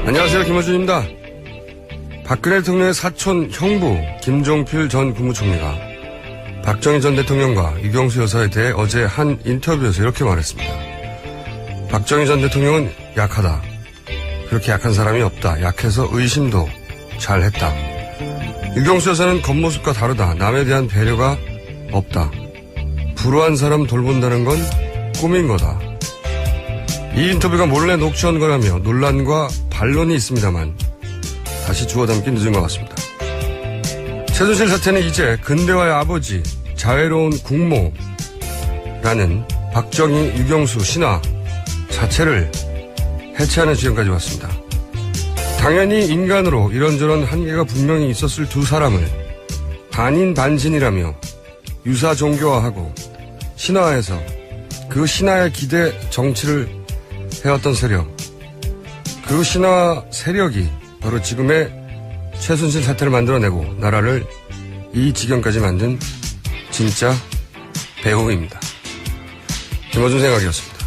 안녕하세요. 김어준입니다. 박근혜 대통령의 사촌 형부 김종필 전 국무총리가 박정희 전 대통령과 유경수 여사에 대해 어제 한 인터뷰에서 이렇게 말했습니다. 박정희 전 대통령은 약하다. 그렇게 약한 사람이 없다. 약해서 의심도 잘했다. 유경수 여사는 겉모습과 다르다. 남에 대한 배려가 없다. 불우한 사람 돌본다는 건 꿈인 거다. 이 인터뷰가 몰래 녹취한 거라며 논란과 반론이 있습니다만 다시 주워 담기 늦은 것 같습니다. 최순실 사태는 이제 근대화의 아버지, 자애로운 국모라는 박정희, 유경수 신화 자체를 해체하는 지경까지 왔습니다. 당연히 인간으로 이런저런 한계가 분명히 있었을 두 사람을 반인반신이라며 유사 종교화하고 신화해서 그 신화에 기대 정치를 해왔던 세력, 그 신화 세력이 바로 지금의 최순실 사태를 만들어내고 나라를 이 지경까지 만든 진짜 배후입니다. 김어준 생각이었습니다.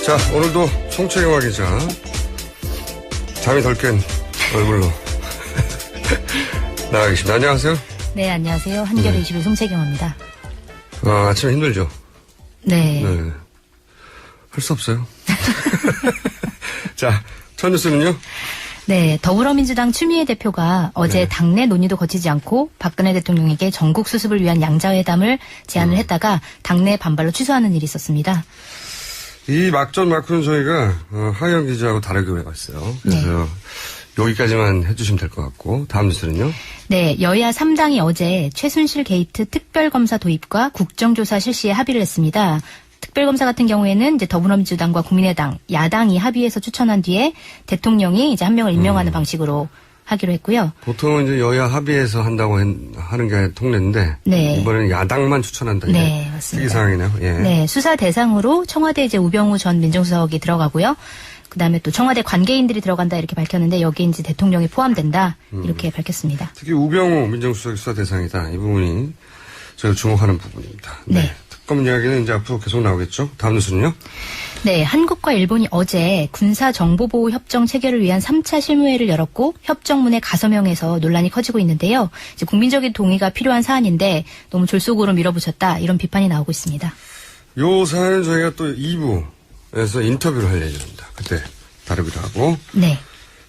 자, 오늘도 송채경화 기자 잠이 덜 깬 얼굴로 나가 계십니다. 안녕하세요. 네, 안녕하세요. 한겨레 21 송채경화입니다. 아침에 힘들죠? 네. 할 수 없어요. 자, 첫 뉴스는요? 네, 더불어민주당 추미애 대표가 어제 당내 논의도 거치지 않고 박근혜 대통령에게 전국 수습을 위한 양자회담을 제안을 했다가 당내 반발로 취소하는 일이 있었습니다. 이 막전 막후는 저희가 하영 기자하고 다르게 해봤어요. 그래서 여기까지만 해주시면 될 것 같고 다음 뉴스는요? 네, 여야 3당이 어제 최순실 게이트 특별검사 도입과 국정조사 실시에 합의를 했습니다. 특별검사 같은 경우에는 이제 더불어민주당과 국민의당, 야당이 합의해서 추천한 뒤에 대통령이 이제 한 명을 임명하는 방식으로 하기로 했고요. 보통은 이제 여야 합의해서 한다고 하는 게 통례인데 네. 이번에는 야당만 추천한다. 네, 맞습니다. 이 상황이네요. 예. 네, 수사 대상으로 청와대 이제 우병우 전 민정수석이 들어가고요. 그다음에 또 청와대 관계인들이 들어간다 이렇게 밝혔는데 여기에 이제 대통령이 포함된다 이렇게 밝혔습니다. 특히 우병우 민정수석이 수사 대상이다. 이 부분이 저희가 주목하는 부분입니다. 네. 특검 이야기는 이제 앞으로 계속 나오겠죠. 다음 뉴스는요? 네, 한국과 일본이 어제 군사정보보호 협정 체결을 위한 3차 실무회를 열었고 협정문에 가서명해서 논란이 커지고 있는데요. 이제 국민적인 동의가 필요한 사안인데 너무 졸속으로 밀어붙였다 이런 비판이 나오고 있습니다. 요 사안은 저희가 또 2부에서 인터뷰를 할 예정입니다. 그때 다루기도 하고. 네.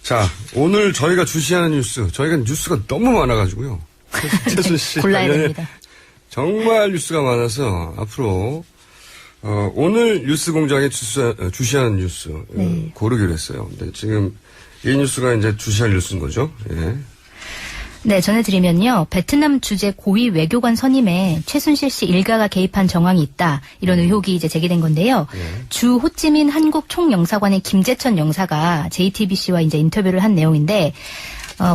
자, 오늘 저희가 주시하는 뉴스, 저희가 뉴스가 너무 많아가지고요. 최순실 골라야 관련해 됩니다. 정말 뉴스가 많아서 앞으로 오늘 뉴스 공장에 주시하는 뉴스 고르기로 했어요. 근데 지금 이 뉴스가 이제 주시할 뉴스인 거죠. 예. 네, 전해드리면요. 베트남 주재 고위 외교관 선임에 최순실 씨 일가가 개입한 정황이 있다. 이런 의혹이 이제 제기된 건데요. 주 호찌민 한국 총영사관의 김재천 영사가 JTBC와 이제 인터뷰를 한 내용인데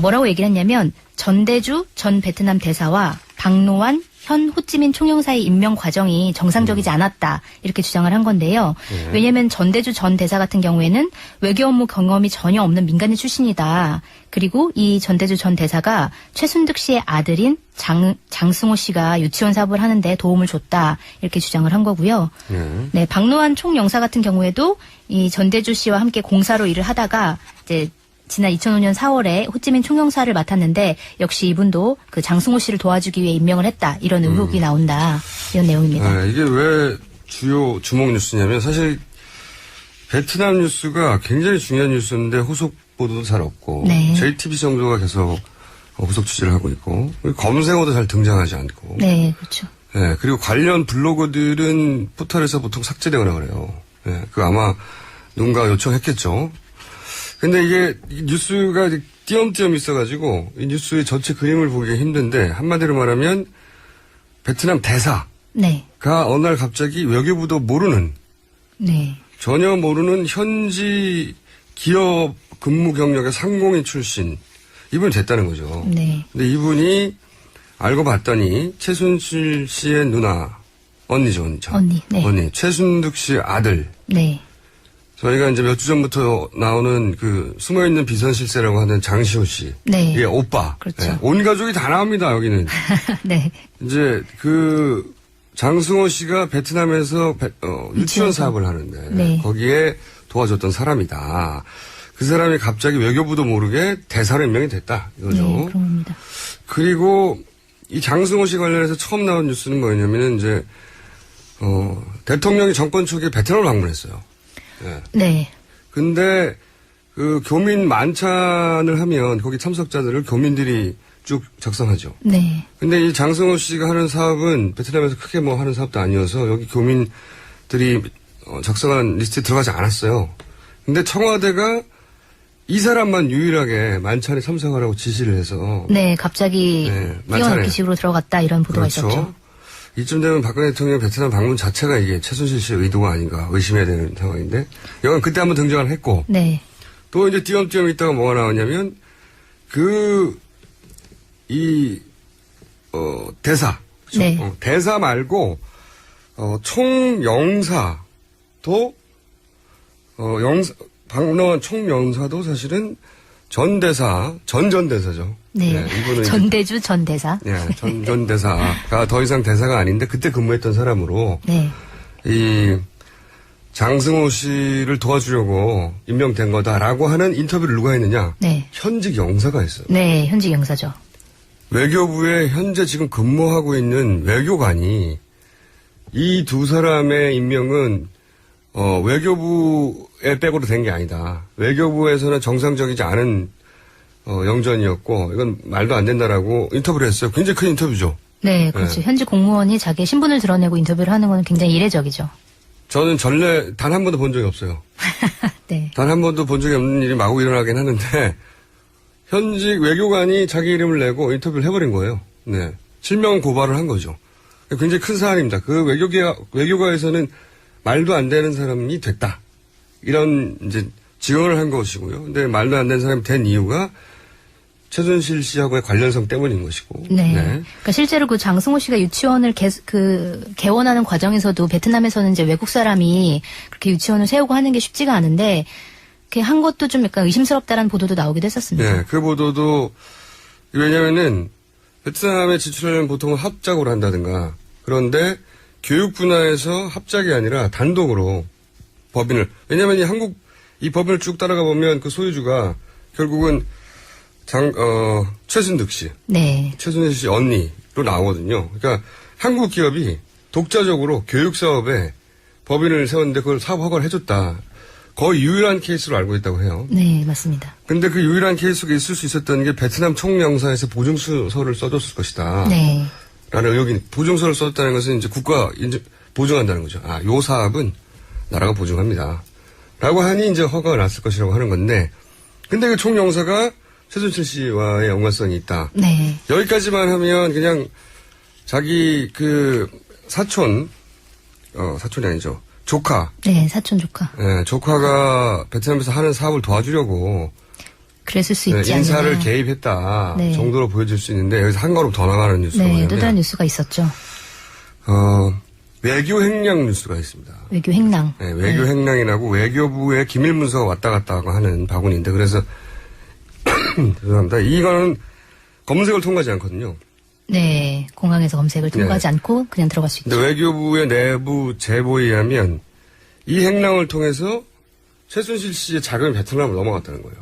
뭐라고 얘기를 했냐면 전대주 전 베트남 대사와 박노환 현 호찌민 총영사의 임명 과정이 정상적이지 않았다 이렇게 주장을 한 건데요. 왜냐하면 전대주 전 대사 같은 경우에는 외교 업무 경험이 전혀 없는 민간인 출신이다. 그리고 이 전대주 전 대사가 최순득 씨의 아들인 장승호 씨가 유치원 사업을 하는데 도움을 줬다 이렇게 주장을 한 거고요. 네, 박노환 총영사 같은 경우에도 이 전대주 씨와 함께 공사로 일을 하다가 이제 지난 2005년 4월에 호찌민 총영사를 맡았는데 역시 이분도 그 장승호 씨를 도와주기 위해 임명을 했다. 이런 의혹이 나온다. 이런 내용입니다. 이게 왜 주요 주목 뉴스냐면 사실 베트남 뉴스가 굉장히 중요한 뉴스인데 후속 보도도 잘 없고 네. JTBC 정도가 계속 후속 취재를 하고 있고 검색어도 잘 등장하지 않고 네, 그렇죠. 네, 그리고 관련 블로그들은 포털에서 보통 삭제되거나 그래요. 네, 그 아마 누군가 요청했겠죠. 근데 이게 뉴스가 띄엄띄엄 있어가지고 이 뉴스의 전체 그림을 보기가 힘든데 한마디로 말하면 베트남 대사가 네. 어느 날 갑자기 외교부도 모르는 네. 전혀 모르는 현지 기업 근무 경력의 상공인 출신 이분이 됐다는 거죠. 네. 근데 이분이 알고 봤더니 최순실 씨의 누나 언니죠. 언니. 네. 언니 최순득 씨의 아들. 네. 저희가 이제 몇 주 전부터 나오는 그 숨어있는 비선실세라고 하는 장시호 씨. 네. 예, 오빠. 그렇죠. 온 가족이 다 나옵니다, 여기는. 네. 이제 그 장승호 씨가 베트남에서 유치원 사업을 하는데 네. 거기에 도와줬던 사람이다. 그 사람이 갑자기 외교부도 모르게 대사로 임명이 됐다. 이거죠. 네, 그런 겁니다. 그리고 이 장승호 씨 관련해서 처음 나온 뉴스는 뭐냐면은 이제 대통령이 정권 초기에 베트남을 방문했어요. 네. 네. 근데 그 교민 만찬을 하면 거기 참석자들을 교민들이 쭉 작성하죠. 네. 근데 이 장승호 씨가 하는 사업은 베트남에서 크게 뭐 하는 사업도 아니어서 여기 교민들이 작성한 리스트에 들어가지 않았어요. 근데 청와대가 이 사람만 유일하게 만찬에 참석하라고 지시를 해서. 네, 갑자기 만찬에. 띄워넣기 식으로 들어갔다 이런 보도가 그렇죠. 있었죠. 이쯤 되면 박근혜 대통령 베트남 방문 자체가 이게 최순실 씨의 의도가 아닌가 의심해야 되는 상황인데. 여건 그때 한번 등장을 했고. 네. 또 이제 띄엄띄엄 있다가 뭐가 나왔냐면 대사. 그렇죠? 네. 대사 말고 총영사도 방문한 총영사도 사실은 전대사죠. 네. 이분은 전대주 전대사. 네, 전대사가 더 이상 대사가 아닌데 그때 근무했던 사람으로 네. 이 장승호 씨를 도와주려고 임명된 거다라고 하는 인터뷰를 누가 했느냐? 네. 현직 영사가 했어요. 네, 현직 영사죠. 외교부에 현재 지금 근무하고 있는 외교관이 이 두 사람의 임명은 외교부의 백으로 된 게 아니다. 외교부에서는 정상적이지 않은 영전이었고 이건 말도 안 된다라고 인터뷰를 했어요. 굉장히 큰 인터뷰죠. 네, 그렇죠. 네. 현직 공무원이 자기의 신분을 드러내고 인터뷰를 하는 건 굉장히 이례적이죠. 저는 전례 단 한 번도 본 적이 없어요. 네. 단 한 번도 본 적이 없는 일이 마구 일어나긴 하는데 현직 외교관이 자기 이름을 내고 인터뷰를 해버린 거예요. 네. 실명 고발을 한 거죠. 굉장히 큰 사안입니다. 그 외교가에서는 말도 안 되는 사람이 됐다. 이런 이제 지원을 한 것이고요. 근데 말도 안 되는 사람이 된 이유가 최순실 씨하고의 관련성 때문인 것이고. 네. 그러니까 실제로 그 장승호 씨가 유치원을 개원하는 과정에서도 베트남에서는 이제 외국 사람이 그렇게 유치원을 세우고 하는 게 쉽지가 않은데 그렇게 한 것도 좀 약간 의심스럽다라는 보도도 나오기도 했었습니다. 네. 그 보도도 왜냐면은 베트남에 지출하려면 보통은 합작으로 한다든가 그런데 교육 분야에서 합작이 아니라 단독으로 법인을 왜냐면 이 법인을 쭉 따라가 보면 그 소유주가 결국은 최순득 씨. 네. 최순실 씨 언니로 나오거든요. 그러니까 한국 기업이 독자적으로 교육 사업에 법인을 세웠는데 그걸 사업 허가를 해줬다. 거의 유일한 케이스로 알고 있다고 해요. 네, 맞습니다. 근데 그 유일한 케이스가 있을 수 있었던 게 베트남 총영사에서 보증서를 써줬을 것이다. 네. 라는 의혹이, 보증서를 써줬다는 것은 이제 국가 보증한다는 거죠. 요 사업은 나라가 보증합니다. 라고 하니 이제 허가가 났을 것이라고 하는 건데, 근데 그 총영사가 최순실 씨와의 연관성이 있다. 네. 여기까지만 하면 그냥 자기 사촌이 아니죠. 조카. 네, 사촌 조카. 네, 조카가 베트남에서 하는 사업을 도와주려고 그랬을 수 있지 않나. 인사를 개입했다 네. 정도로 보여줄 수 있는데 여기서 한 걸음 더 나가는 뉴스가 네, 뭐냐면 또 다른 뉴스가 있었죠. 외교 횡령 뉴스가 있습니다. 외교 횡령. 네, 외교 횡령이라고 외교부에 기밀 문서가 왔다 갔다 하고 하는 바구니인데 그래서 죄송합니다. 이거는 검색을 통과하지 않거든요. 네, 공항에서 검색을 통과하지 않고 그냥 들어갈 수 있죠. 근데 외교부의 내부 제보에 의하면 이 횡령을 통해서 최순실 씨의 자금이 베트남으로 넘어갔다는 거예요.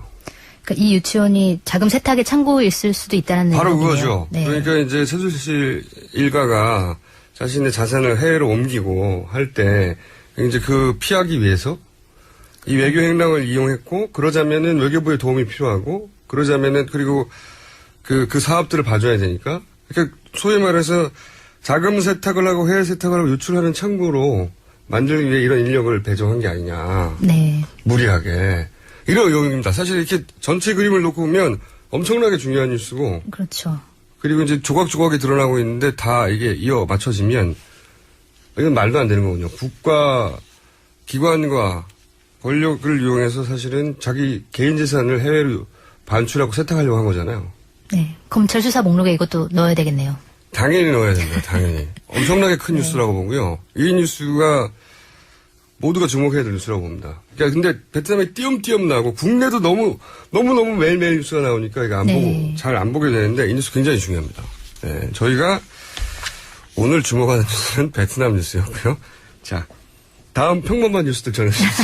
그러니까 이 유치원이 자금 세탁의 창구였을 수도 있다는 바로 내용이네요. 그거죠. 네. 그러니까 이제 최순실 일가가 자신의 자산을 해외로 옮기고 할 때 이제 그 피하기 위해서 이 외교 횡령을 이용했고 그러자면은 외교부의 도움이 필요하고 그러자면은 그리고 그 사업들을 봐줘야 되니까 그러니까 소위 말해서 자금 세탁을 하고 해외 세탁을 하고 유출하는 창구로 만들기 위해 이런 인력을 배정한 게 아니냐. 네. 무리하게. 이런 의혹입니다. 사실 이렇게 전체 그림을 놓고 보면 엄청나게 중요한 뉴스고. 그렇죠. 그리고 이제 조각조각이 드러나고 있는데 다 이게 이어 맞춰지면 이건 말도 안 되는 거군요. 국가 기관과 권력을 이용해서 사실은 자기 개인 재산을 해외로 반출하고 세탁하려고 한 거잖아요. 네. 검찰 수사 목록에 이것도 넣어야 되겠네요. 당연히 넣어야 됩니다. 당연히. 엄청나게 큰 뉴스라고 보고요. 이 뉴스가 모두가 주목해야 될 뉴스라고 봅니다. 그러니까 근데 베트남이 띄엄띄엄 나고 국내도 너무너무 매일매일 뉴스가 나오니까 이거 잘 안 보게 되는데 이 뉴스 굉장히 중요합니다. 네, 저희가 오늘 주목하는 뉴스는 베트남 뉴스였고요. 자, 다음 평범한 뉴스들 전해주시죠.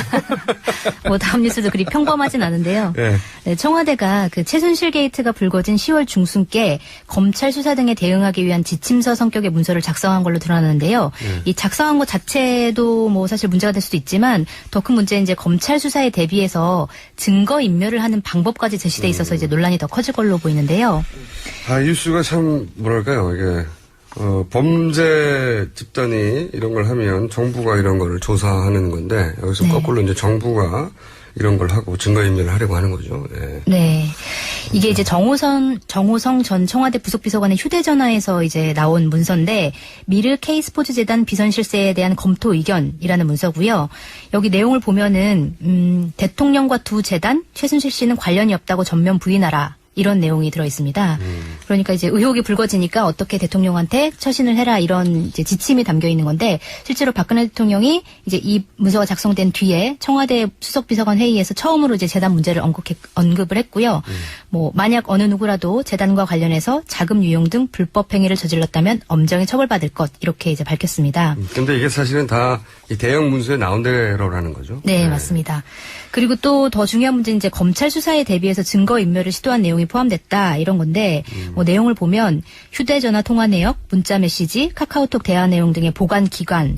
뭐 다음 뉴스도 그리 평범하진 않은데요. 네. 네, 청와대가 그 최순실 게이트가 불거진 10월 중순께 검찰 수사 등에 대응하기 위한 지침서 성격의 문서를 작성한 걸로 드러나는데요. 이 작성한 것 자체도 뭐 사실 문제가 될 수도 있지만 더 큰 문제는 이제 검찰 수사에 대비해서 증거 인멸을 하는 방법까지 제시돼 있어서 이제 논란이 더 커질 걸로 보이는데요. 아, 이 뉴스가 참 뭐랄까요, 이게. 범죄 집단이 이런 걸 하면 정부가 이런 거를 조사하는 건데, 여기서 네. 거꾸로 이제 정부가 이런 걸 하고 증거인멸을 하려고 하는 거죠. 네. 네. 이게 이제 정호성 전 청와대 부속비서관의 휴대전화에서 이제 나온 문서인데, 미르 K스포츠재단 비선 실세에 대한 검토 의견이라는 문서고요. 여기 내용을 보면은, 대통령과 두 재단, 최순실 씨는 관련이 없다고 전면 부인하라. 이런 내용이 들어 있습니다. 그러니까 이제 의혹이 불거지니까 어떻게 대통령한테 처신을 해라 이런 이제 지침이 담겨 있는 건데 실제로 박근혜 대통령이 이제 이 문서가 작성된 뒤에 청와대 수석비서관 회의에서 처음으로 이제 재단 문제를 언급을 했고요. 뭐 만약 어느 누구라도 재단과 관련해서 자금 유용 등 불법 행위를 저질렀다면 엄정히 처벌받을 것 이렇게 이제 밝혔습니다. 근데 이게 사실은 다 이 대형 문서에 나온 대로라는 거죠. 네, 맞습니다. 그리고 또 더 중요한 문제는 이제 검찰 수사에 대비해서 증거 인멸을 시도한 내용이 포함됐다 이런 건데 뭐 내용을 보면 휴대전화 통화 내역, 문자 메시지, 카카오톡 대화 내용 등의 보관 기간,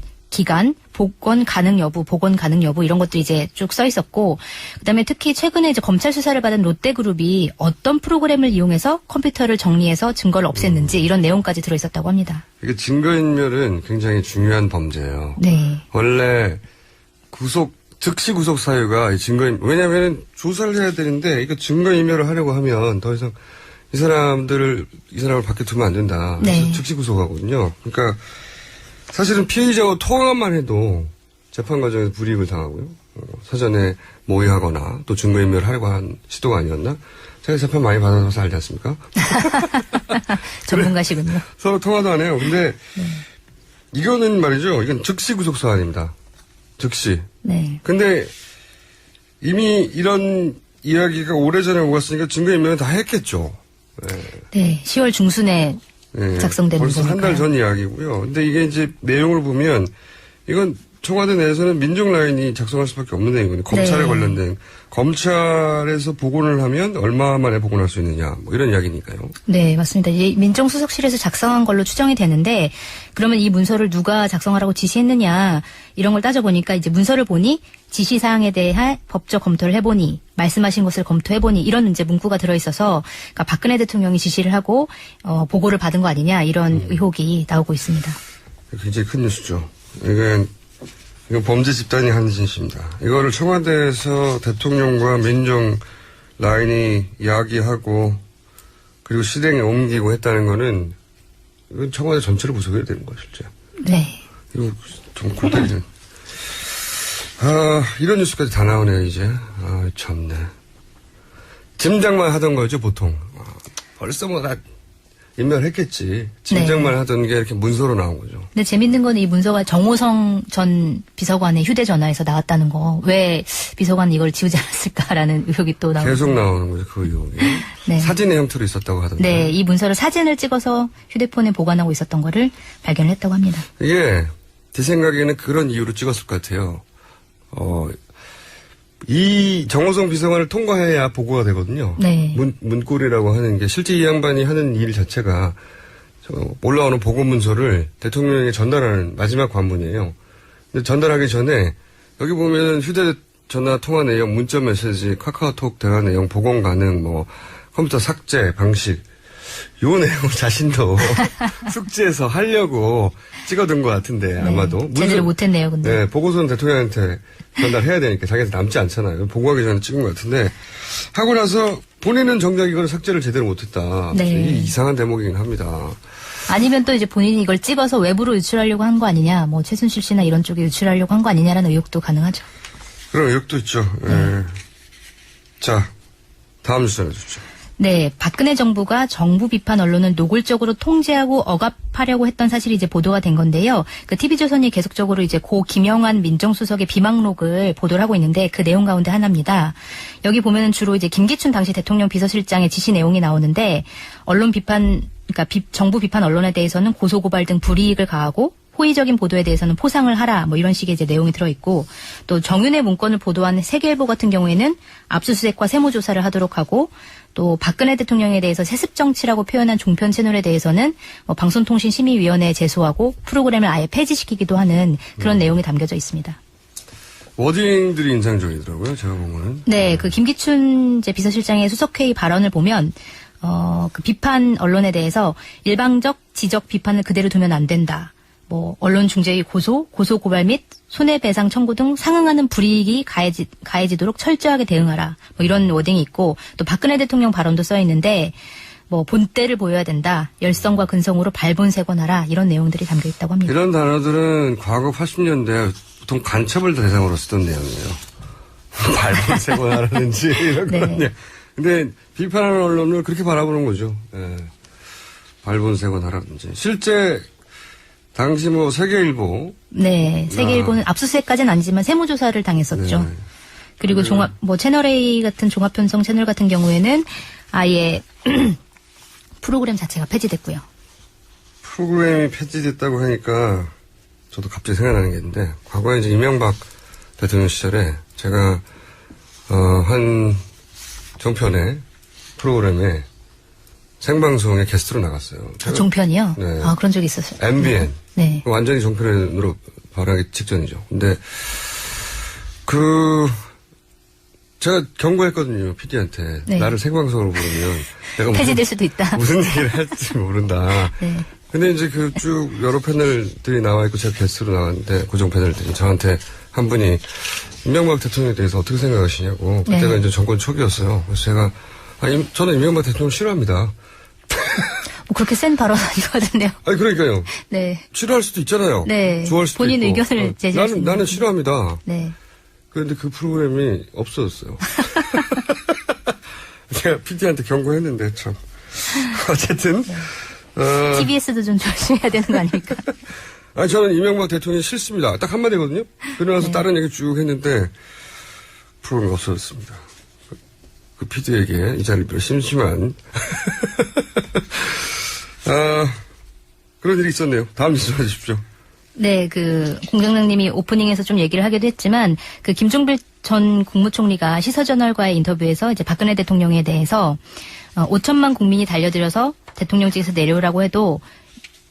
복원 가능 여부 이런 것도 이제 쭉 써 있었고 그다음에 특히 최근에 이제 검찰 수사를 받은 롯데그룹이 어떤 프로그램을 이용해서 컴퓨터를 정리해서 증거를 없앴는지 이런 내용까지 들어 있었다고 합니다. 이게 증거인멸은 굉장히 중요한 범죄예요. 네. 원래 즉시 구속 사유가 왜냐하면 조사를 해야 되는데 이거 증거인멸을 하려고 하면 더 이상 이 사람을 밖에 두면 안 된다. 그래서 네. 즉시 구속하거든요. 그러니까 사실은 피의자와 통화만 해도 재판 과정에서 불이익을 당하고요. 사전에 모의하거나 또 증거인멸을 하려고 한 시도가 아니었나? 제가 재판 많이 받아서 알지 않습니까? 전문가시군요. 서로 통화도 안 해요. 근데 이거는 말이죠. 이건 즉시 구속 사안입니다. 즉시. 네. 근데 이미 이런 이야기가 오래전에 오갔으니까 증거인멸은 다 했겠죠. 네. 네. 10월 중순에 네. 작성되는 벌써 한 달 전 이야기고요. 근데 이게 이제 내용을 보면 이건 청와대 내에서는 민정 라인이 작성할 수밖에 없는 내용이거든요. 검찰에 네. 관련된 검찰에서 복원을 하면 얼마 만에 복원할 수 있느냐 뭐 이런 이야기니까요. 네, 맞습니다. 이제 민정수석실에서 작성한 걸로 추정이 되는데 그러면 이 문서를 누가 작성하라고 지시했느냐 이런 걸 따져보니까 이제 문서를 보니 지시사항에 대해 법적 검토를 해보니 말씀하신 것을 검토해보니 이런 이제 문구가 들어있어서 그러니까 박근혜 대통령이 지시를 하고 보고를 받은 거 아니냐 이런 의혹이 나오고 있습니다. 굉장히 큰 뉴스죠. 이건 범죄 집단이 하는 짓입니다. 이거를 청와대에서 대통령과 민정 라인이 이야기하고 그리고 실행에 옮기고 했다는 거는 이건 청와대 전체를 구속해야 되는 거예요, 실제. 네. 이거 좀 골때리는. 이런 뉴스까지 다 나오네요, 이제. 참네. 짐작만 하던 거죠, 보통. 벌써 뭐 다 인멸했겠지. 짐작만 네. 하던 게 이렇게 문서로 나온 거죠. 근데 재밌는 건 이 문서가 정호성 전 비서관의 휴대전화에서 나왔다는 거. 왜 비서관이 이걸 지우지 않았을까라는 의혹이 또 나오고 계속 나오는 거죠, 그 의혹이. 네. 사진의 형태로 있었다고 하던데. 네, 이 문서를 사진을 찍어서 휴대폰에 보관하고 있었던 거를 발견을 했다고 합니다. 이게 제 생각에는 그런 이유로 찍었을 것 같아요. 이 정호성 비서관을 통과해야 보고가 되거든요. 네. 문고리라고 하는 게 실제 이 양반이 하는 일 자체가 올라오는 보고 문서를 대통령에게 전달하는 마지막 관문이에요. 근데 전달하기 전에 여기 보면 휴대전화 통화 내용, 문자 메시지, 카카오톡 대화 내용, 복원 가능, 컴퓨터 삭제 방식 요 내용 자신도 숙지해서 하려고 찍어둔 것 같은데 아마도. 제대로 못했네요, 근데. 네, 보고서는 대통령한테 전달해야 되니까 자기한테 남지 않잖아요. 보고하기 전에 찍은 것 같은데 하고 나서 본인은 정작 이걸 삭제를 제대로 못했다. 네. 이 이상한 대목이긴 합니다. 아니면 또 이제 본인이 이걸 찍어서 외부로 유출하려고 한 거 아니냐, 뭐 최순실 씨나 이런 쪽에 유출하려고 한 거 아니냐라는 의혹도 가능하죠. 그런 의혹도 있죠. 네. 자, 다음 뉴스 전해주십시오. 네, 박근혜 정부가 정부 비판 언론을 노골적으로 통제하고 억압하려고 했던 사실이 이제 보도가 된 건데요. 그 TV조선이 계속적으로 이제 고 김영환 민정수석의 비망록을 보도를 하고 있는데 그 내용 가운데 하나입니다. 여기 보면은 주로 이제 김기춘 당시 대통령 비서실장의 지시 내용이 나오는데 언론 비판, 그러니까 정부 비판 언론에 대해서는 고소고발 등 불이익을 가하고 호의적인 보도에 대해서는 포상을 하라, 뭐 이런 식의 이제 내용이 들어있고, 또 정윤회 문건을 보도한 세계일보 같은 경우에는 압수수색과 세무조사를 하도록 하고, 또 박근혜 대통령에 대해서 세습정치라고 표현한 종편 채널에 대해서는 뭐 방송통신심의위원회에 제소하고 프로그램을 아예 폐지시키기도 하는 그런 내용이 담겨져 있습니다. 워딩들이 인상적이더라고요. 제가 본 거는. 네, 그 김기춘 이제 비서실장의 수석회의 발언을 보면 그 비판 언론에 대해서 일방적 지적 비판을 그대로 두면 안 된다. 뭐 언론 중재의 고소 고발 및 손해배상 청구 등 상응하는 불이익이 가해지도록 철저하게 대응하라. 뭐 이런 워딩이 있고 또 박근혜 대통령 발언도 써 있는데 뭐 본때를 보여야 된다. 열성과 근성으로 발본색원하라. 이런 내용들이 담겨 있다고 합니다. 이런 단어들은 과거 80년대 보통 간첩을 대상으로 쓰던 내용이에요. 발본색원하라든지 이런 네. 거요. 근데 비판하는 언론을 그렇게 바라보는 거죠. 예. 발본색원하라든지. 실제 당시 뭐 세계일보. 네, 세계일보는 압수수색까지는 아니지만 세무조사를 당했었죠. 네. 그리고 채널A 같은 종합편성 채널 같은 경우에는 아예 프로그램 자체가 폐지됐고요. 프로그램이 폐지됐다고 하니까 저도 갑자기 생각나는 게 있는데 과거에 이제 이명박 대통령 시절에 제가 한 정편의 프로그램에 생방송에 게스트로 나갔어요. 종편이요? 네. 아, 그런 적이 있었어요. MBN. 네. 완전히 종편으로 발하기 직전이죠. 근데 제가 경고했거든요. PD한테. 네. 나를 생방송으로 부르면 내가 폐지될 수도 있다. 무슨 얘기를 할지 모른다. 네. 근데 이제 그 쭉 여러 패널들이 나와 있고 제가 게스트로 나왔는데 고정 패널들이 저한테 한 분이 이명박 대통령에 대해서 어떻게 생각하시냐고. 그때가 네. 이제 정권 초기였어요. 그래서 제가 저는 이명박 대통령 싫어합니다. 뭐 그렇게 센 발언 아니거든요. 아니 그러니까요. 네. 싫어할 수도 있잖아요. 네. 좋아할 수도 본인 있고. 의견을 제시할 수 있는. 나는 싫어합니다. 네. 그런데 그 프로그램이 없어졌어요. 제가 PD한테 경고했는데 참. 어쨌든. TBS도 좀 조심해야 되는 거 아닙니까? 아니 저는 이명박 대통령이 싫습니다. 딱 한마디거든요. 그러고 나서 다른 얘기 쭉 했는데 프로그램이 없어졌습니다. 그 PD에게 이 자리를 빌어 심심한 그런 일이 있었네요. 다음 뉴스 해주십시오. 네, 그 공장장님이 오프닝에서 좀 얘기를 하기도 했지만 그 김종필 전 국무총리가 시사저널과의 인터뷰에서 이제 박근혜 대통령에 대해서 5천만 국민이 달려들어서 대통령직에서 내려오라고 해도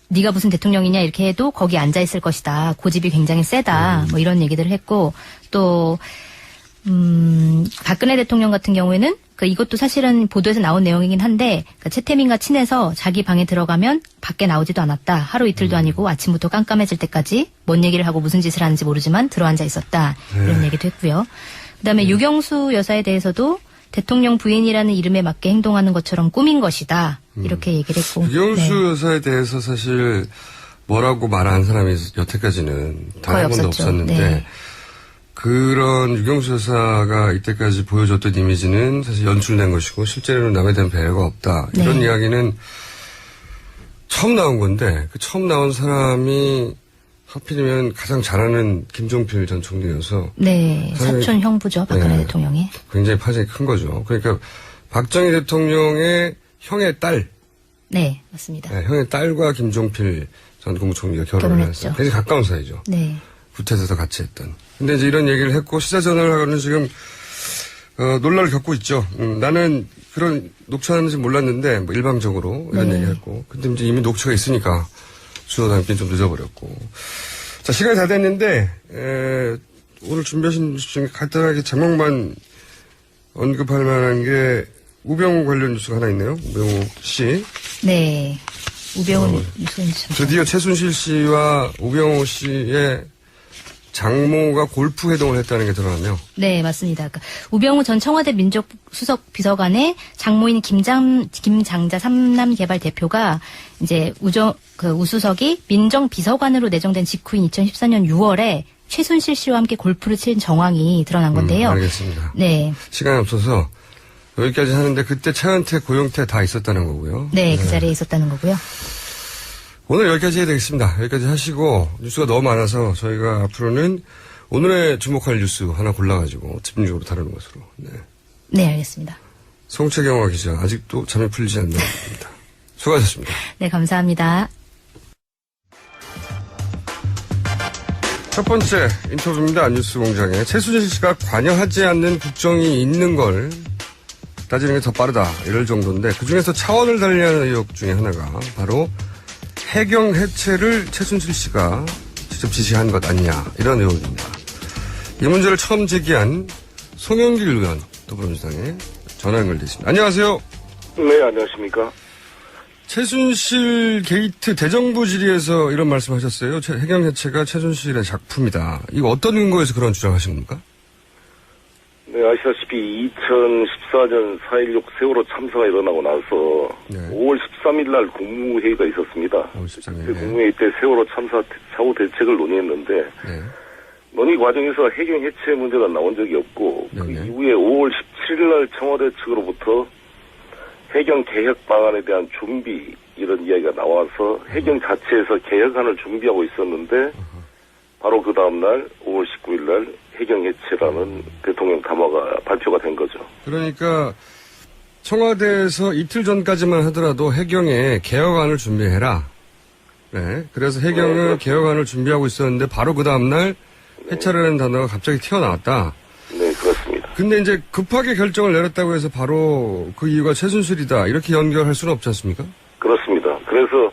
네가 무슨 대통령이냐 이렇게 해도 거기 앉아 있을 것이다. 고집이 굉장히 세다. 뭐 이런 얘기들을 했고 또 박근혜 대통령 같은 경우에는 이것도 사실은 보도에서 나온 내용이긴 한데 최태민과 친해서 자기 방에 들어가면 밖에 나오지도 않았다. 하루 이틀도 아니고 아침부터 깜깜해질 때까지 뭔 얘기를 하고 무슨 짓을 하는지 모르지만 들어앉아 있었다. 이런 얘기도 했고요. 그다음에 유경수 여사에 대해서도 대통령 부인이라는 이름에 맞게 행동하는 것처럼 꾸민 것이다. 이렇게 얘기를 했고. 유경수 여사에 대해서 사실 뭐라고 말한 사람이 여태까지는 단 한 번도 없었는데 네. 그런 유경수 여사가 이때까지 보여줬던 이미지는 사실 연출된 것이고 실제로는 남에 대한 배려가 없다. 이런 네. 이야기는 처음 나온 건데 그 처음 나온 사람이 하필이면 가장 잘하는 김종필 전 총리여서 네. 사촌 형부죠. 박근혜 네. 대통령이. 굉장히 파장이 큰 거죠. 그러니까 박정희 대통령의 형의 딸. 네. 맞습니다. 네, 형의 딸과 김종필 전 국무총리가 결혼을 했어요. 굉장히 가까운 사이죠. 네. 구태에서 같이 했던. 근데 이제 이런 얘기를 했고 시사저널하고는 지금 논란을 겪고 있죠. 나는 그런 녹취하는지 몰랐는데 뭐 일방적으로 이런 네. 얘기했고. 근데 이제 이미 녹취가 있으니까 수요 담기는 좀 늦어버렸고. 자, 시간이 다 됐는데 오늘 준비하신 뉴스 중에 간단하게 제목만 언급할 만한 게 우병우 관련 뉴스가 하나 있네요. 우병우 씨. 네. 우병우 뉴스. 드디어 최순실 씨와 우병우 씨의 장모가 골프 회동을 했다는 게 드러나네요. 네, 맞습니다. 그러니까 우병우 전 청와대 민족수석 비서관의 장모인 김장자 삼남개발 대표가 이제 우수석이 민정비서관으로 내정된 직후인 2014년 6월에 최순실 씨와 함께 골프를 친 정황이 드러난 건데요. 알겠습니다. 네. 시간이 없어서 여기까지 하는데 그때 차은택, 고용태 다 있었다는 거고요. 네, 그 자리에 있었다는 거고요. 오늘 여기까지 해야 되겠습니다. 여기까지 하시고 뉴스가 너무 많아서 저희가 앞으로는 오늘의 주목할 뉴스 하나 골라가지고 집중적으로 다루는 것으로. 네. 네, 알겠습니다. 송채경화 기자 아직도 잠이 풀리지 않는 겁니다. 수고하셨습니다. 네, 감사합니다. 첫 번째 인터뷰입니다. 뉴스 공장에 최순실 씨가 관여하지 않는 국정이 있는 걸 따지는 게 더 빠르다 이럴 정도인데 그중에서 차원을 달리하는 의혹 중에 하나가 바로 해경 해체를 최순실 씨가 직접 지시한 것 아니냐 이런 의혹입니다. 이 문제를 처음 제기한 송영길 의원 더불어민주당에 전화 연결돼 있습니다. 안녕하세요. 네, 안녕하십니까. 최순실 게이트 대정부 질의에서 이런 말씀하셨어요. 해경 해체가 최순실의 작품이다. 이거 어떤 근거에서 그런 주장하신 겁니까? 네, 아시다시피 2014년 4.16 세월호 참사가 일어나고 나서 네. 5월 13일 날 국무회의가 있었습니다. 5월 13일. 그 국무회의 때 세월호 참사 사후 대책을 논의했는데 네. 논의 과정에서 해경 해체 문제가 나온 적이 없고 그 네네. 이후에 5월 17일 날 청와대 측으로부터 해경 개혁 방안에 대한 준비 이런 이야기가 나와서 해경 자체에서 개혁안을 준비하고 있었는데 바로 그 다음날 5월 19일 날 해경 해체라는 대통령 담화가 발표가 된 거죠. 그러니까 청와대에서 이틀 전까지만 하더라도 해경에 개혁안을 준비해라. 네. 그래서 해경은 네, 개혁안을 준비하고 있었는데 바로 그 다음날 해체라는 단어가 갑자기 튀어나왔다. 네, 그렇습니다. 근데 이제 급하게 결정을 내렸다고 해서 바로 그 이유가 최순실이다. 이렇게 연결할 수는 없지 않습니까? 그렇습니다. 그래서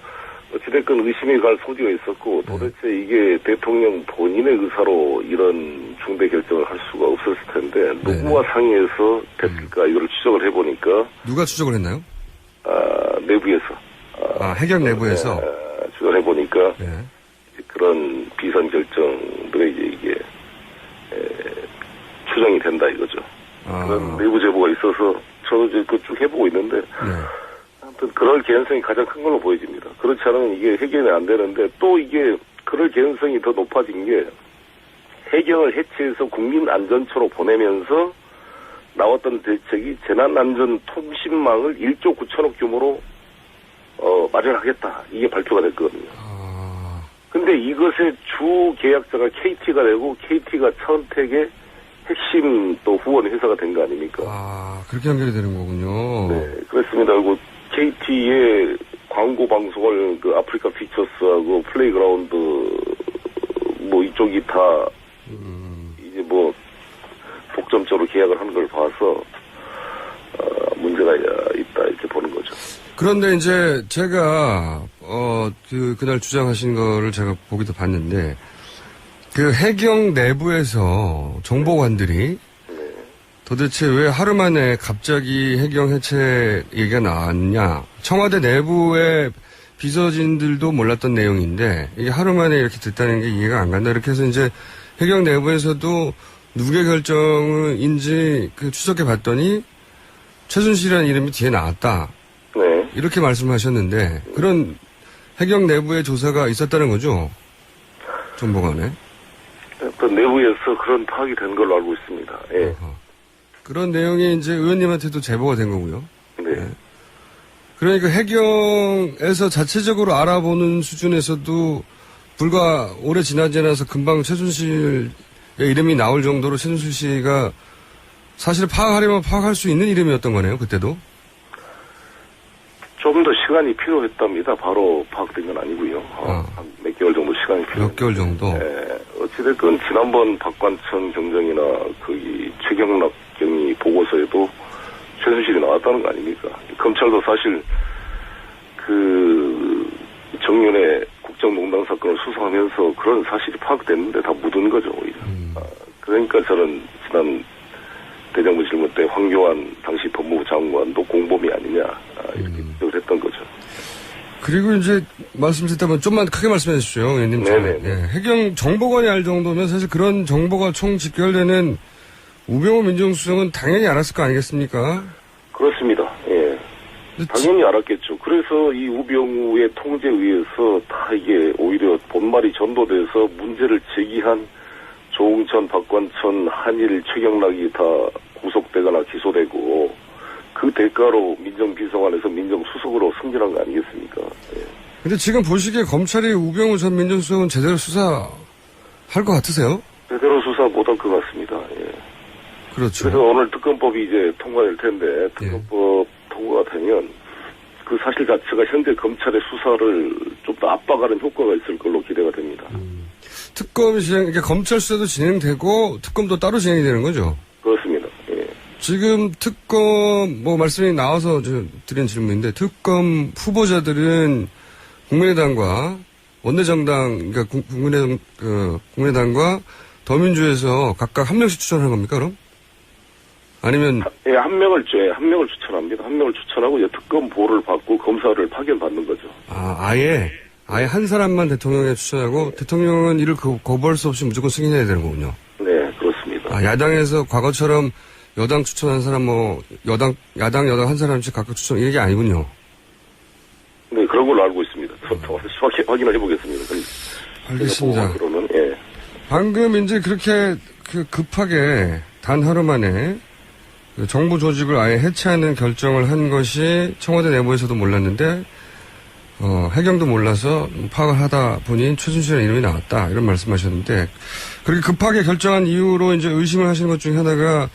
어찌됐건 의심이 갈 소지가 있었고 도대체 이게 대통령 본인의 의사로 이런 중대 결정을 할 수가 없었을 텐데 누구와 상의해서 됐을까 이걸 추적을 해보니까 누가 추적을 했나요? 내부에서 해경 내부에서? 추적을 해보니까 네. 그런 비선 결정들에 이제 이게 추정이 된다 이거죠. 그런 내부 제보가 있어서 저도 이제 그 쭉 해보고 있는데 아무튼 그럴 개연성이 가장 큰 걸로 보여집니다. 그렇지 않으면 이게 해결이 안 되는데 또 이게 그럴 개연성이 더 높아진 게 해경을 해체해서 국민안전처로 보내면서 나왔던 대책이 재난안전통신망을 1조 9천억 규모로 마련하겠다. 이게 발표가 됐거든요. 근데 이것의 주 계약자가 KT가 되고 KT가 차은택의 핵심 또 후원 회사가 된 거 아닙니까? 그렇게 연결이 되는 거군요. 네, 그렇습니다. 그리고 KT의 광고 방송을 그 아프리카 피처스하고 플레이그라운드 뭐 이쪽이 다 이제 뭐 독점적으로 계약을 하는 걸 봐서 문제가 있다 이렇게 보는 거죠. 그런데 이제 제가 그날 주장하신 거를 제가 보기도 봤는데 그 해경 내부에서 정보관들이 도대체 왜 하루 만에 갑자기 해경 해체 얘기가 나왔냐. 청와대 내부의 비서진들도 몰랐던 내용인데 이게 하루 만에 이렇게 됐다는 게 이해가 안 간다. 이렇게 해서 이제 해경 내부에서도 누구의 결정인지 추적해 봤더니 최순실이라는 이름이 뒤에 나왔다. 네. 이렇게 말씀하셨는데 그런 해경 내부의 조사가 있었다는 거죠? 정보관에? 그 내부에서 그런 파악이 된 걸로 알고 있습니다. 예. 그런 내용이 이제 의원님한테도 제보가 된 거고요. 네. 그러니까 해경에서 자체적으로 알아보는 수준에서도 불과 오래 지나지 않아서 금방 최순실의 이름이 나올 정도로 최순실 씨가 사실 파악하려면 파악할 수 있는 이름이었던 거네요, 그때도? 좀 더 시간이 필요했답니다. 바로 파악된 건 아니고요. 한 몇 개월 정도 시간이 필요했습니다. 몇 개월 정도? 네. 어찌됐건 지난번 박관천 경정이나 거기 최경락 경위 보고서에도 최순실이 나왔다는 거 아닙니까? 검찰도 사실 그 정윤의 국정농단 사건을 수사하면서 그런 사실이 파악됐는데 다 묻은 거죠, 오히려. 그러니까 저는 지난 대정부 질문 때 황교안 당시 법무부 장관도 공범이 아니냐 이렇게 지적을 했던 거죠. 그리고 이제 말씀드렸다면 좀만 크게 말씀해 주십시오, 의원님. 네네. 네. 해경 정보관이 알 정도면 사실 그런 정보가 총 직결되는 우병우 민정수석은 당연히 알았을 거 아니겠습니까? 그렇습니다. 예. 당연히 알았겠죠. 그래서 이 우병우의 통제에 의해서 다 이게 오히려 본말이 전도돼서 문제를 제기한 조응천, 박관천, 한일, 최경락이 다 구속되거나 기소되고 그 대가로 민정비서관에서 민정수석으로 승진한 거 아니겠습니까? 예. 근데 지금 보시기에 검찰이 우병우 전 민정수석은 제대로 수사할 것 같으세요? 제대로 수사 못할 것 같습니다. 예. 그렇죠. 그래서 오늘 특검법이 이제 통과될 텐데 특검법 통과가 되면 그 사실 자체가 현재 검찰의 수사를 좀 더 압박하는 효과가 있을 걸로 기대가 됩니다. 특검 그러니까 검찰 수사도 진행되고 특검도 따로 진행이 되는 거죠? 그렇습니다. 예. 지금 특검 말씀이 나와서 드린 질문인데 특검 후보자들은 국민의당과 원내정당 그러니까 국민의당과 더민주에서 각각 한 명씩 추천하는 겁니까 그럼? 아니면 예, 한 명을 추천합니다. 한 명을 추천하고 이제 특검 보를 받고 검사를 파견받는 거죠. 아예 한 사람만 대통령에 추천하고 대통령은 이를 거부할 수 없이 무조건 승인해야 되는 거군요. 네, 그렇습니다. 야당에서 과거처럼 여당 추천한 사람 야당 한 사람씩 각각 추천 이게 아니군요. 네, 그런 걸로 알고 있습니다. 확인을 해보겠습니다. 알겠습니다. 그러면 예. 방금 이제 그렇게 급하게 단 하루 만에 정부 조직을 아예 해체하는 결정을 한 것이 청와대 내부에서도 몰랐는데 해경도 몰라서 파악을 하다 보니 최순실의 이름이 나왔다 이런 말씀하셨는데 그렇게 급하게 결정한 이유로 이제 의심을 하시는 것 중에 하나가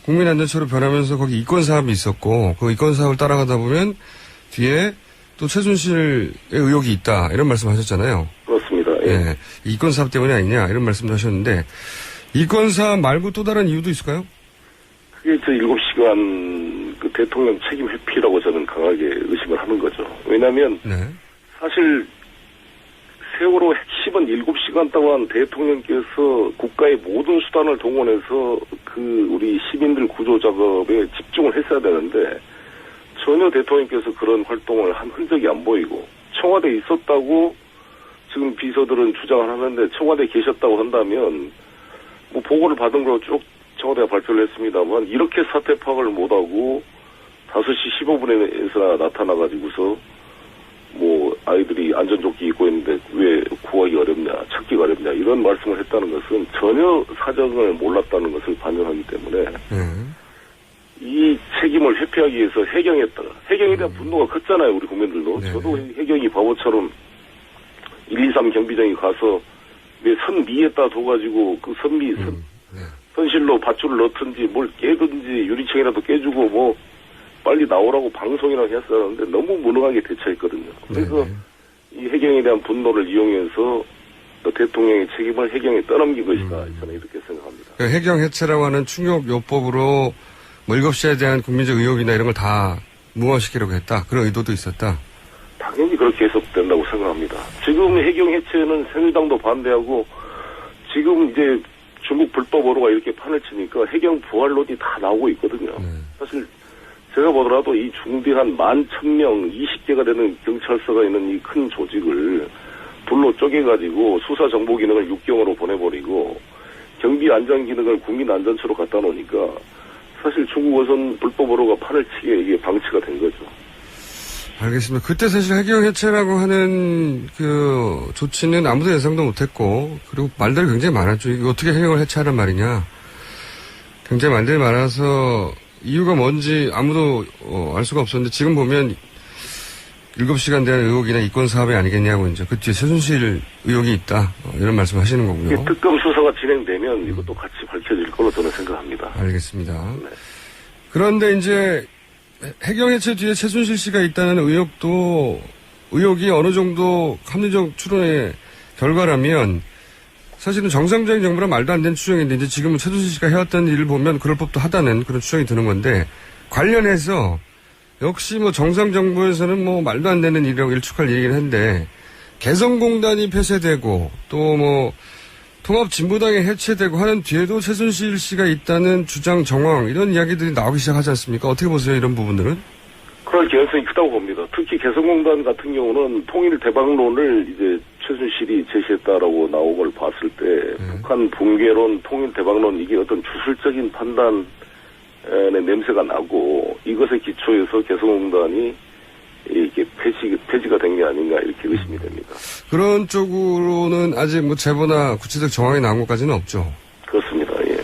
국민안전처로 변하면서 거기 이권 사업이 있었고 그 이권 사업을 따라가다 보면 뒤에 또 최순실의 의혹이 있다 이런 말씀하셨잖아요. 그렇습니다. 예. 예, 이권 사업 때문이 아니냐 이런 말씀도 하셨는데 이권 사업 말고 또 다른 이유도 있을까요? 그게 7시간 그 대통령 책임 회피라고 저는 강하게 의심을 하는 거죠. 왜냐하면 사실 세월호 핵심은 7시간 동안 대통령께서 국가의 모든 수단을 동원해서 그 우리 시민들 구조 작업에 집중을 했어야 되는데 전혀 대통령께서 그런 활동을 한 흔적이 안 보이고 청와대에 있었다고 지금 비서들은 주장을 하는데 청와대에 계셨다고 한다면 보고를 받은 걸로 쭉 청와대가 발표를 했습니다만 이렇게 사태 파악을 못하고 5시 15분에서 나타나가지고서 아이들이 안전조끼 입고 있는데 왜 구하기 어렵냐 찾기가 어렵냐 이런 말씀을 했다는 것은 전혀 사정을 몰랐다는 것을 반영하기 때문에 이 책임을 회피하기 위해서 해경에 대한 분노가 컸잖아요 우리 국민들도. 저도 해경이 바보처럼 123 경비정이 가서 왜 선 위에다 둬가지고 그 선실로 밧줄을 넣든지 뭘 깨든지 유리창이라도 깨주고 빨리 나오라고 방송이라고 했었는데 너무 무능하게 대처했거든요. 그래서 이 해경에 대한 분노를 이용해서 대통령의 책임을 해경에 떠넘긴 것이다. 저는 이렇게 생각합니다. 해경 해체라고 하는 충격요법으로 7시에 대한 국민적 의혹이나 이런 걸 다 무마시키려고 했다. 그런 의도도 있었다. 당연히 그렇게 해석된다고 생각합니다. 지금 해경 해체는 새누리당도 반대하고 지금 이제 중국 불법으로가 이렇게 판을 치니까 해경 부활론이 다 나오고 있거든요. 사실 제가 보더라도 이 중대한 11,000명 20개가 되는 경찰서가 있는 이 큰 조직을 둘로 쪼개가지고 수사 정보 기능을 육경으로 보내버리고 경비 안전 기능을 국민 안전처로 갖다 놓으니까 사실 중국 어선 불법으로가 판을 치게 이게 방치가 된 거죠. 알겠습니다. 그때 사실 해경 해체라고 하는 그 조치는 아무도 예상도 못했고 그리고 말들이 굉장히 많았죠. 이게 어떻게 해경을 해체하란 말이냐. 굉장히 말들이 많아서 이유가 뭔지 아무도 알 수가 없었는데 지금 보면 7시간 대한 의혹이나 이권 사업이 아니겠냐고 이제 그 뒤에 최순실 의혹이 있다 이런 말씀 하시는 거고요. 특검 수사가 진행되면 이것도 같이 밝혀질 걸로 저는 생각합니다. 알겠습니다. 네. 그런데 이제 해경 해체 뒤에 최순실 씨가 있다는 의혹이 어느 정도 합리적 추론의 결과라면 사실은 정상적인 정부랑 말도 안 되는 추정인데 이제 지금은 최순실 씨가 해왔던 일을 보면 그럴 법도 하다는 그런 추정이 드는 건데 관련해서 역시 정상 정부에서는 말도 안 되는 일이라고 일축할 일이긴 한데 개성공단이 폐쇄되고 또 통합진보당이 해체되고 하는 뒤에도 최순실 씨가 있다는 주장 정황 이런 이야기들이 나오기 시작하지 않습니까? 어떻게 보세요 이런 부분들은? 그럴 개연성이 크다고 봅니다. 특히 개성공단 같은 경우는 통일 대박론을 이제 최순실이 제시했다라고 나온 걸 봤을 때 북한 붕괴론, 통일 대박론 이게 어떤 주술적인 판단의 냄새가 나고 이것에 기초해서 개성공단이 이렇게 폐지가 된 게 아닌가 이렇게 의심이 됩니다. 그런 쪽으로는 아직 제보나 구체적 정황이 나온 것까지는 없죠. 그렇습니다. 예.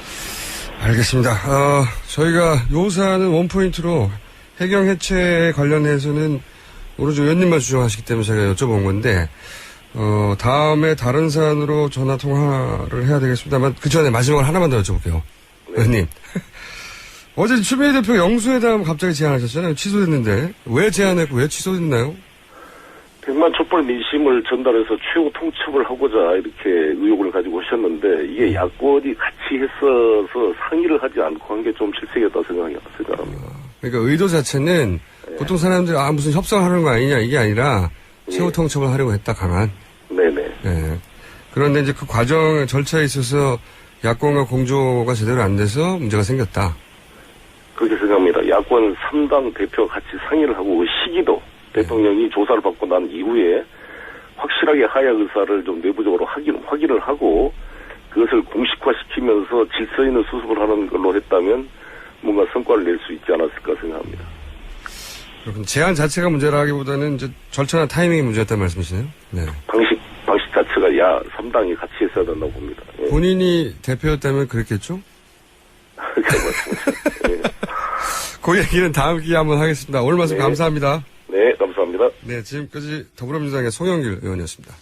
알겠습니다. 저희가 요 사안은 원포인트로 해경 해체 관련해서는 오로지 의원님만 주장하시기 때문에 제가 여쭤본 건데, 다음에 다른 사안으로 전화 통화를 해야 되겠습니다만, 그 전에 마지막으로 하나만 더 여쭤볼게요. 네. 의원님. 어제 추미애 대표 영수회담 갑자기 제안하셨잖아요. 취소됐는데. 왜 제안했고 왜 취소됐나요? 100만 촛불 민심을 전달해서 최후 통첩을 하고자 이렇게 의혹을 가지고 오셨는데, 이게 야권이 같이 했어서 상의를 하지 않고 한 게 좀 실책이었다고 생각합니다. 그러니까 의도 자체는 보통 사람들이 무슨 협상하는 거 아니냐 이게 아니라 최후 통첩을 하려고 했다, 강한. 네네. 네. 그런데 이제 그 과정 절차에 있어서 야권과 공조가 제대로 안 돼서 문제가 생겼다. 그렇게 생각합니다. 야권 3당 대표가 같이 상의를 하고 그 시기도 대통령이 조사를 받고 난 이후에 확실하게 하야 의사를 좀 내부적으로 확인을 하고 그것을 공식화시키면서 질서 있는 수습을 하는 걸로 했다면 뭔가 성과를 낼 수 있지 않았을까 생각합니다. 그렇군. 제안 자체가 문제라기보다는 이제 절차나 타이밍이 문제였다는 말씀이시네요. 네. 방식 자체가 3당이 같이 했어야 된다고 봅니다. 예. 본인이 대표였다면 그랬겠죠? 예. 그 얘기는 다음 기회에 한번 하겠습니다. 오늘 말씀 네. 감사합니다. 네, 감사합니다. 네, 지금까지 더불어민주당의 송영길 의원이었습니다.